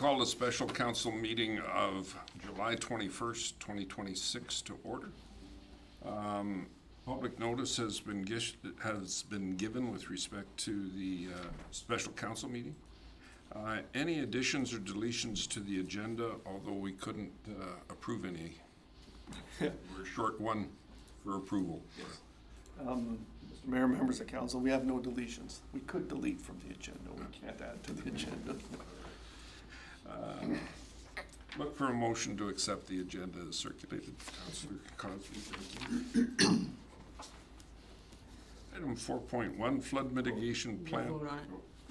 call the special council meeting of July 21st, 2026 to order. Public notice has been given with respect to the special council meeting. Any additions or deletions to the agenda, although we couldn't approve any? We're short one for approval. Mr. Mayor, members of council, we have no deletions. We could delete from the agenda. We can't add to the agenda. Look for a motion to accept the agenda as circulated. Councillor Cosby, thank you. Item 4.1, flood mitigation plan. Vote on it.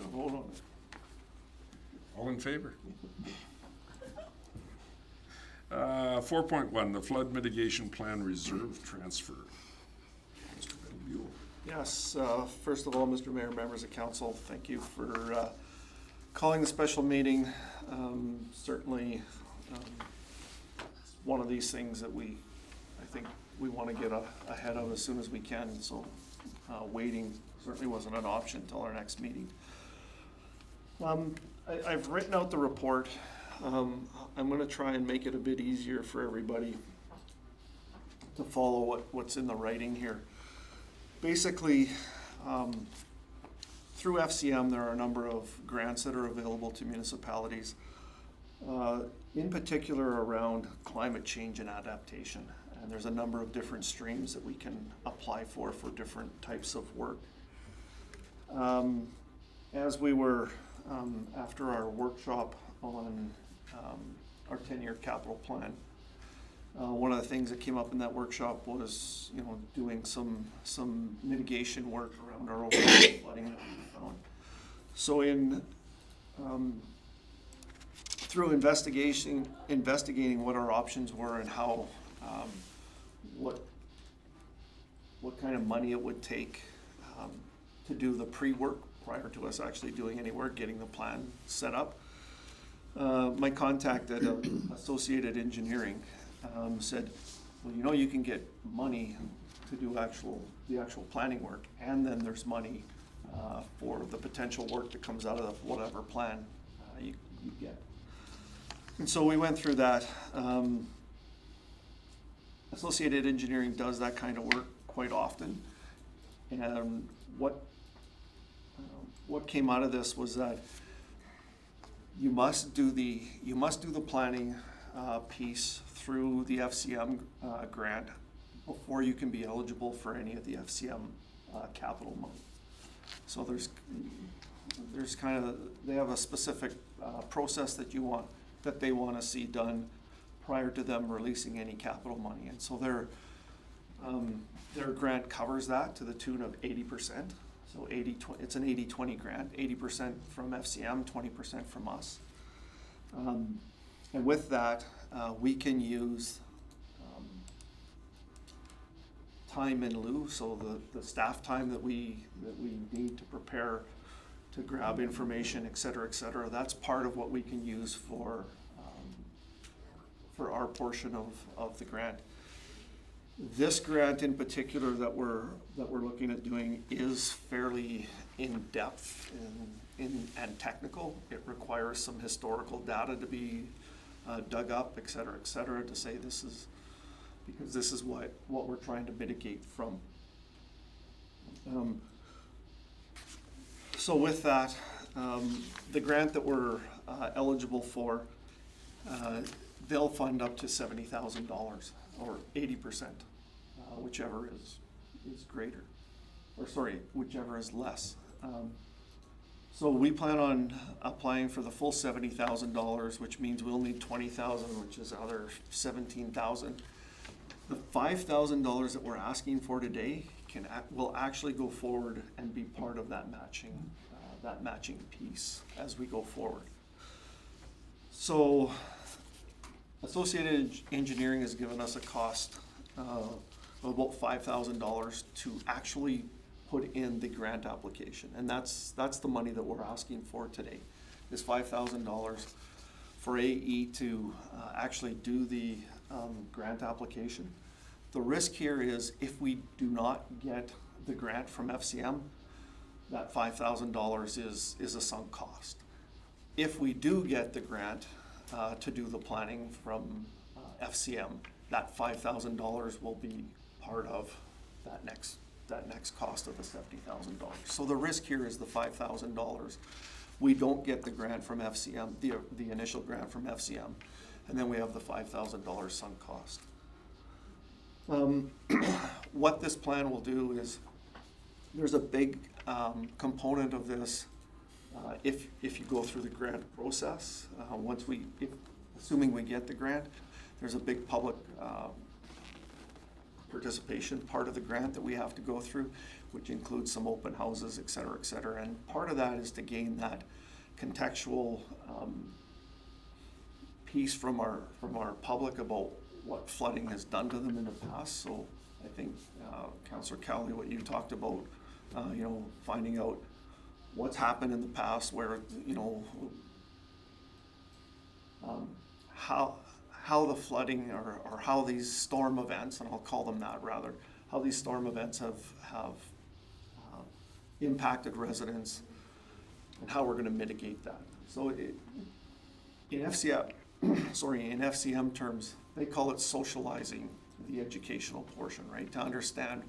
Vote on it. All in favor? 4.1, the flood mitigation plan reserve transfer. Mr. Buell. Yes, first of all, Mr. Mayor, members of council, thank you for calling the special meeting. Certainly, it's one of these things that I think we want to get ahead of as soon as we can. So waiting certainly wasn't an option until our next meeting. I've written out the report. I'm going to try and make it a bit easier for everybody to follow what's in the writing here. Basically, through FCM, there are a number of grants that are available to municipalities, in particular around climate change and adaptation. And there's a number of different streams that we can apply for different types of work. As we were, after our workshop on our 10-year capital plan, one of the things that came up in that workshop was, doing some mitigation work around our overall flooding that we found. So through investigating what our options were and how, what kind of money it would take to do the pre-work prior to us actually doing any work, getting the plan set up. My contact at Associated Engineering said, well, you can get money to do the actual planning work, and then there's money for the potential work that comes out of whatever plan you get. And so we went through that. Associated Engineering does that kind of work quite often, and what came out of this was that you must do the planning piece through the FCM grant before you can be eligible for any of the FCM capital money. So there's kind of, they have a specific process that they want to see done prior to them releasing any capital money. And so their grant covers that to the tune of 80%. So it's an 80-20 grant, 80% from FCM, 20% from us. And with that, we can use time in lieu, so the staff time that we need to prepare, to grab information, et cetera, that's part of what we can use for our portion of the grant. This grant in particular that we're looking at doing is fairly in-depth and technical. It requires some historical data to be dug up, et cetera, to say this is what we're trying to mitigate from. So with that, the grant that we're eligible for, they'll fund up to $70,000 or 80%, whichever is greater, or sorry, whichever is less. So we plan on applying for the full $70,000, which means we'll need $20,000, which is other $17,000. The $5,000 that we're asking for today will actually go forward and be part of that matching piece as we go forward. So Associated Engineering has given us a cost of about $5,000 to actually put in the grant application, and that's the money that we're asking for today, is $5,000 for AE to actually do the grant application. The risk here is if we do not get the grant from FCM, that $5,000 is a sunk cost. if we do get the grant to do the planning from FCM, that $5,000 will be part of that next cost of the $70,000. So the risk here is the $5,000. We don't get the grant from FCM, the initial grant from FCM, and then we have the $5,000 sunk cost. What this plan will do is, there's a big component of this if you go through the grant process. Assuming we get the grant, there's a big public participation part of the grant that we have to go through, which includes some open houses, et cetera, et cetera. And part of that is to gain that contextual piece from our public about what flooding has done to them in the past. So I think, Councillor Cowley, what you talked about, finding out what's happened in the past, where, how the flooding or how these storm events, and I'll call them that rather, how these storm events have impacted residents, and how we're going to mitigate that. So in FCM terms, they call it socializing the educational portion, right? To understand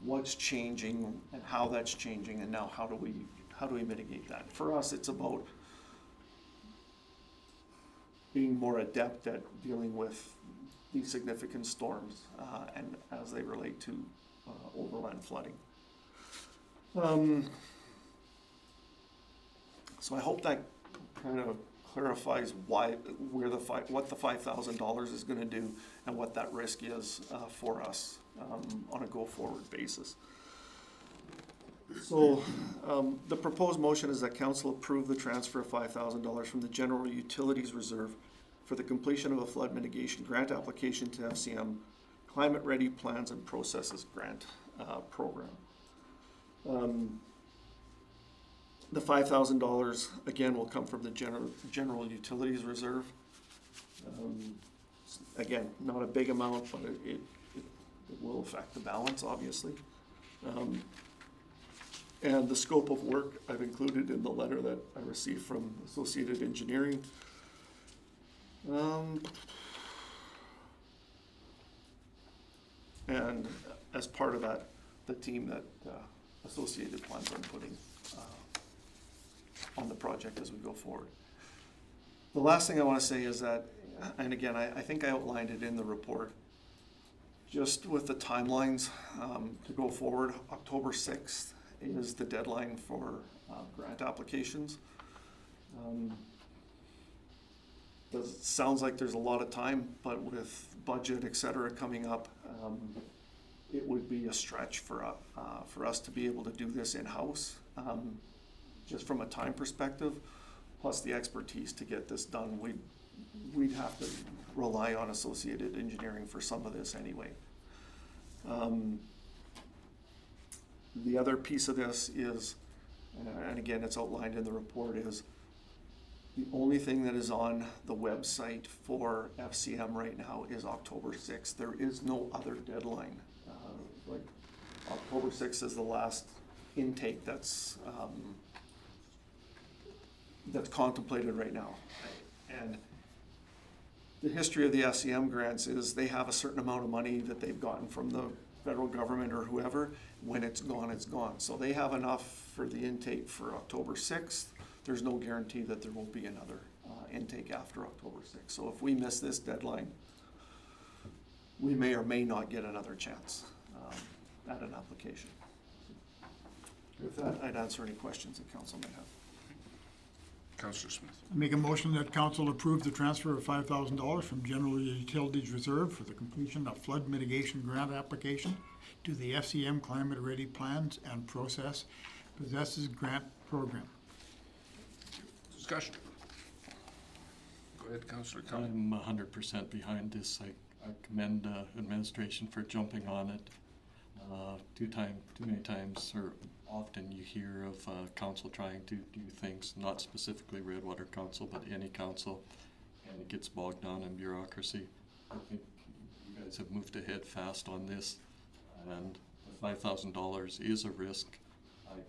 what's changing and how that's changing, and now how do we mitigate that? For us, it's about being more adept at dealing with these significant storms and as they relate to overland flooding. So I hope that kind of clarifies what the $5,000 is going to do and what that risk is for us on a go-forward basis. So the proposed motion is that council approve the transfer of $5,000 from the General Utilities Reserve for the completion of a flood mitigation grant application to FCM Climate Ready Plans and Processes Grant Program. The $5,000 again will come from the General Utilities Reserve. Again, not a big amount, but it will affect the balance, obviously. And the scope of work I've included in the letter that I received from Associated Engineering. And as part of that, the team that Associated plans on putting on the project as we go forward. The last thing I want to say is that, and again, I think I outlined it in the report, just with the timelines to go forward, October 6th is the deadline for grant applications. Sounds like there's a lot of time, but with budget, et cetera, coming up, it would be a stretch for us to be able to do this in-house, just from a time perspective, plus the expertise to get this done. We'd have to rely on Associated Engineering for some of this anyway. The other piece of this is, and again, it's outlined in the report, is the only thing that is on the website for FCM right now is October 6th. There is no other deadline. Like October 6th is the last intake that's contemplated right now. And the history of the FCM grants is they have a certain amount of money that they've gotten from the federal government or whoever. When it's gone, it's gone. So they have enough for the intake for October 6th. There's no guarantee that there won't be another intake after October 6th. So if we miss this deadline, we may or may not get another chance at an application. With that, I'd answer any questions that council may have. Councillor Smith. I make a motion that council approve the transfer of $5,000 from General Utilities Reserve for the completion of flood mitigation grant application to the FCM Climate Ready Plans and Process Possesses Grant Program. Discussion. Go ahead, Councillor Cowley. I'm 100% behind this. I commend administration for jumping on it. Too many times, or often you hear of council trying to do things, not specifically Redwater Council, but any council, and it gets bogged down in bureaucracy. I think you guys have moved ahead fast on this, and $5,000 is a risk.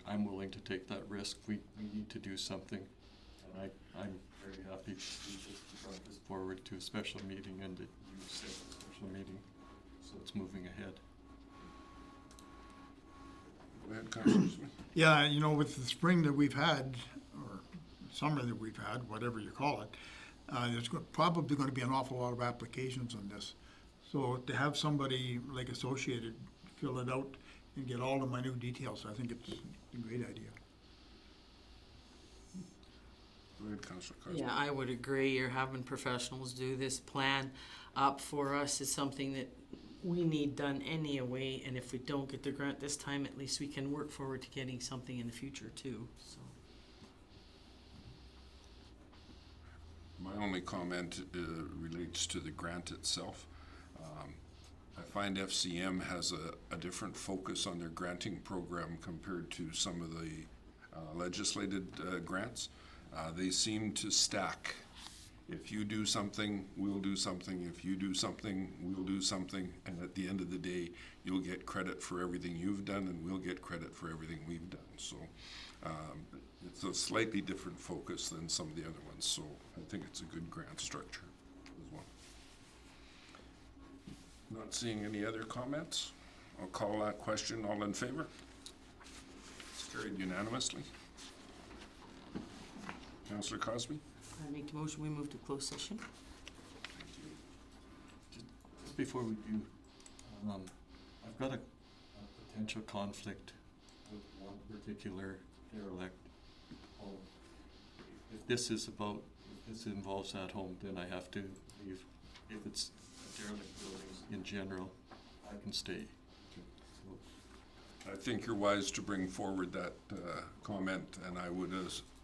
I'm willing to take that risk. We need to do something. And I'm very happy to bring this forward to a special meeting and that you set a special meeting, so it's moving ahead. Go ahead, Councilor Smith. Yeah, you know, with the spring that we've had, or summer that we've had, whatever you call it, there's probably gonna be an awful lot of applications on this. So to have somebody like Associated fill it out and get all the minute details, I think it's a great idea. Go ahead, Councilor Cosmo. Yeah, I would agree. You're having professionals do this plan up for us is something that we need done anyway. And if we don't get the grant this time, at least we can work forward to getting something in the future too, so. My only comment relates to the grant itself. I find FCM has a different focus on their granting program compared to some of the legislated grants. They seem to stack. If you do something, we'll do something. If you do something, we'll do something. And at the end of the day, you'll get credit for everything you've done, and we'll get credit for everything we've done. So it's a slightly different focus than some of the other ones. So I think it's a good grant structure as well. Not seeing any other comments. I'll call that question. All in favor? It's carried unanimously. Councillor Cosby? I make the motion, we move to closed session. Just before we do, I've got a potential conflict with one particular derelict home. If this involves that home, then I have to leave. If it's a derelict building in general, I can stay. So, I think you're wise to bring forward that comment, and I would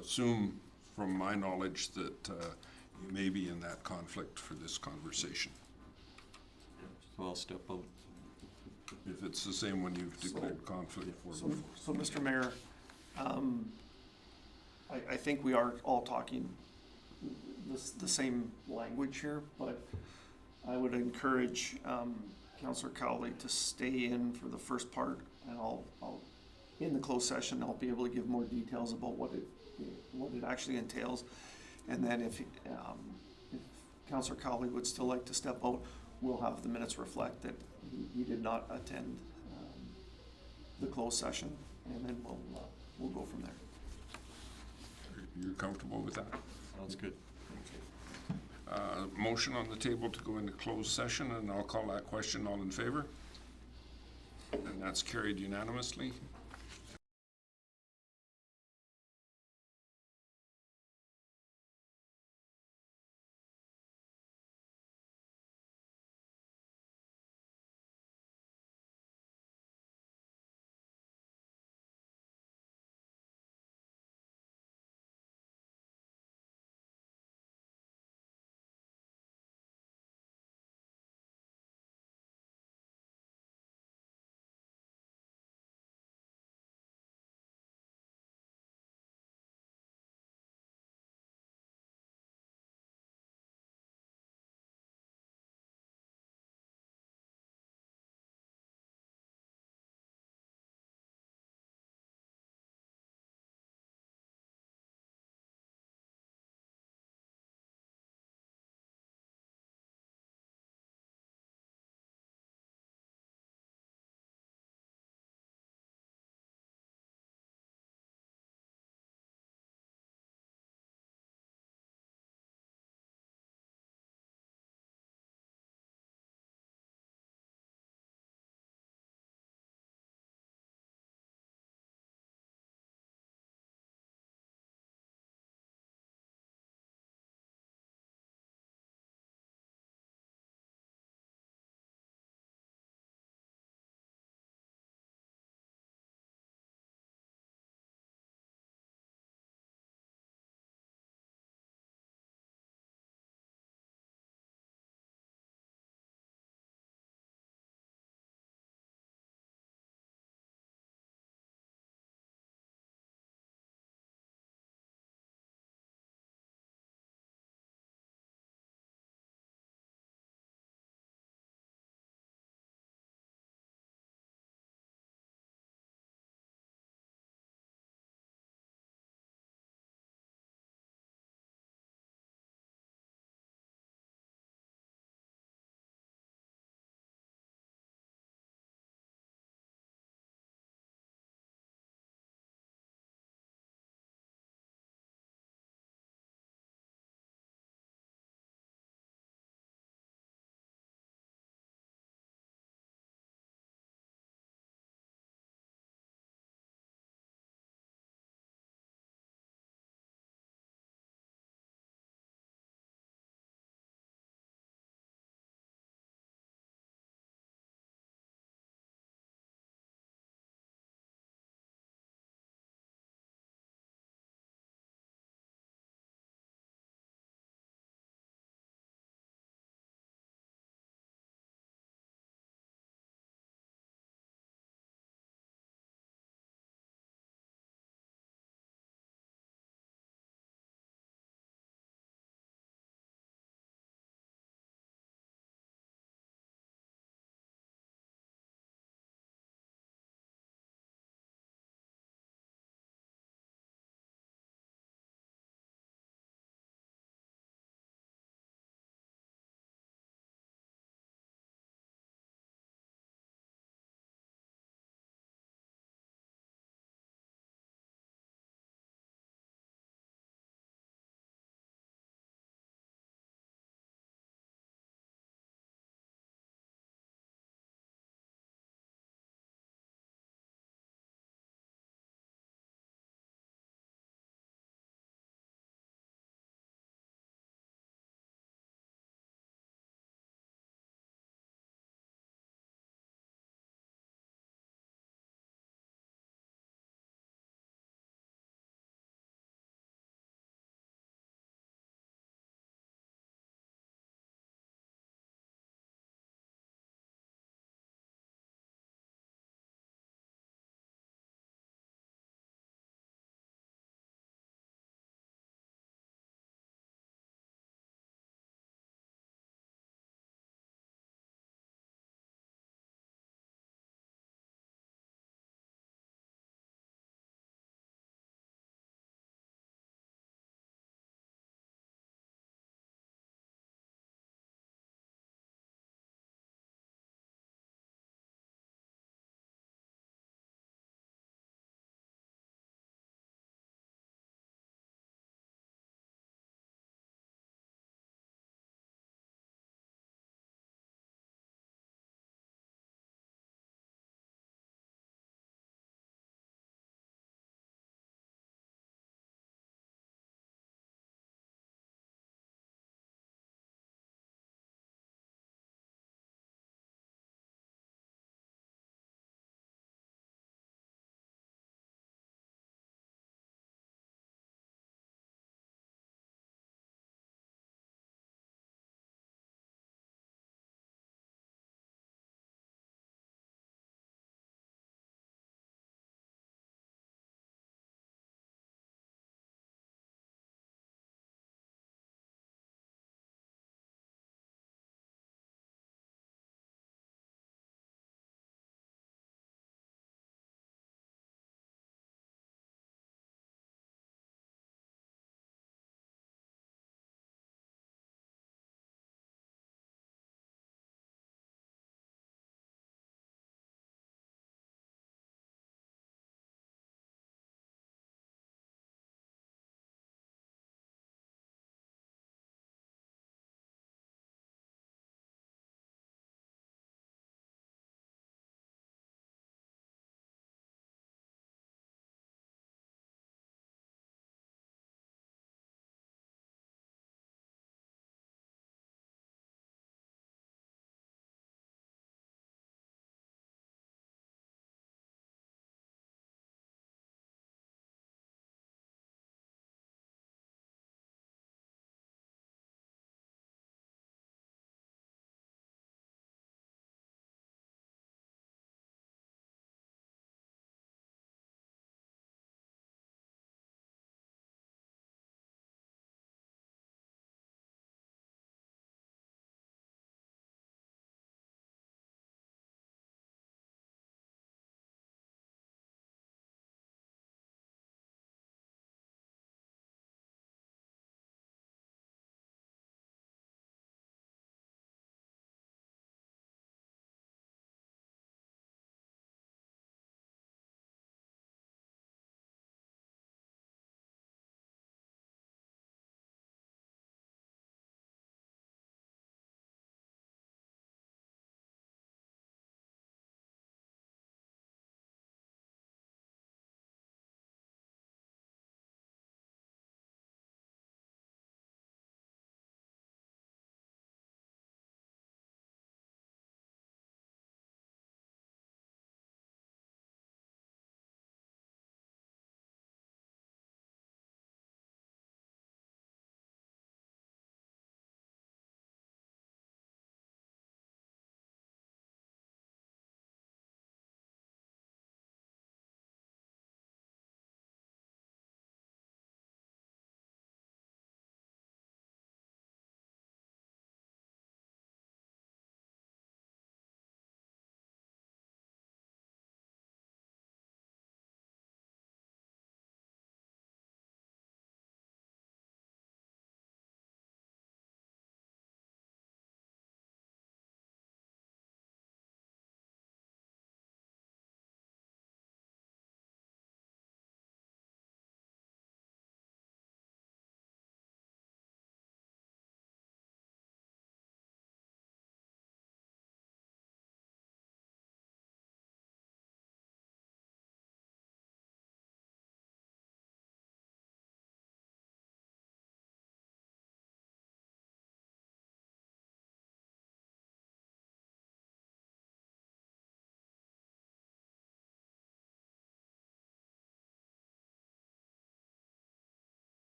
assume from my knowledge that you may be in that conflict for this conversation. so I'll step out. If it's the same one you've declared conflict for So, before. so Mr. Mayor, I think we are all talking the same language here, but I would encourage Councillor Cowley to stay in for the first part, and I'll in the closed session, I'll be able to give more details about what it actually entails. And then if Councillor Cowley would still like to step out, we'll have the minutes reflect that he did not attend the closed session, and then we'll go from there. You're comfortable with that? Sounds good. Motion on the table to go into closed session, and I'll call that question. All in favor? And that's carried unanimously.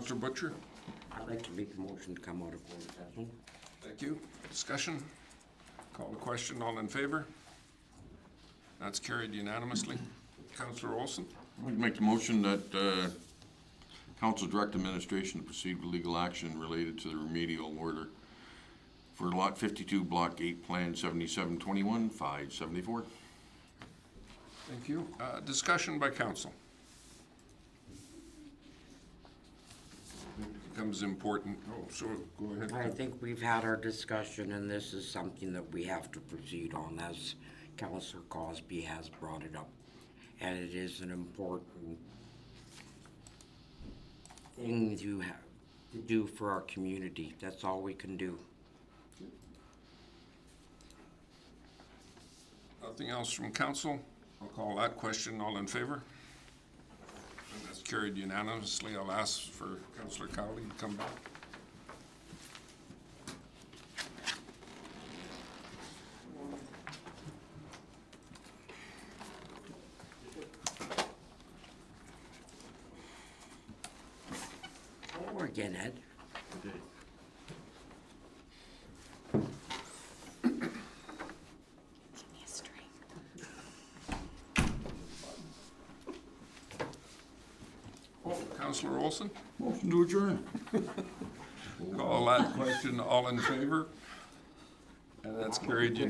Counselor Butcher? I'd like to make a motion to come out of closed session. Thank you. Discussion? Call the question. All in favor? That's carried unanimously. Counselor Olson? I'd like to make the motion that council direct administration to proceed with legal action related to the remedial order for Lot 52, Block 8, Plan 7721, 574. Thank you. Discussion by council. Becomes important. Oh, so go ahead. I think we've had our discussion, and this is something that we have to proceed on, as Councillor Cosby has brought it up. And it is an important thing to have to do for our community. That's all we can do. Nothing else from council? I'll call that question. All in favor? And that's carried unanimously. I'll ask for Councillor Cowley to come back. Or again, Ed. Oh, Councillor Olson? Motion to adjourn. Call that question. All in favor? And that's carried unanimously.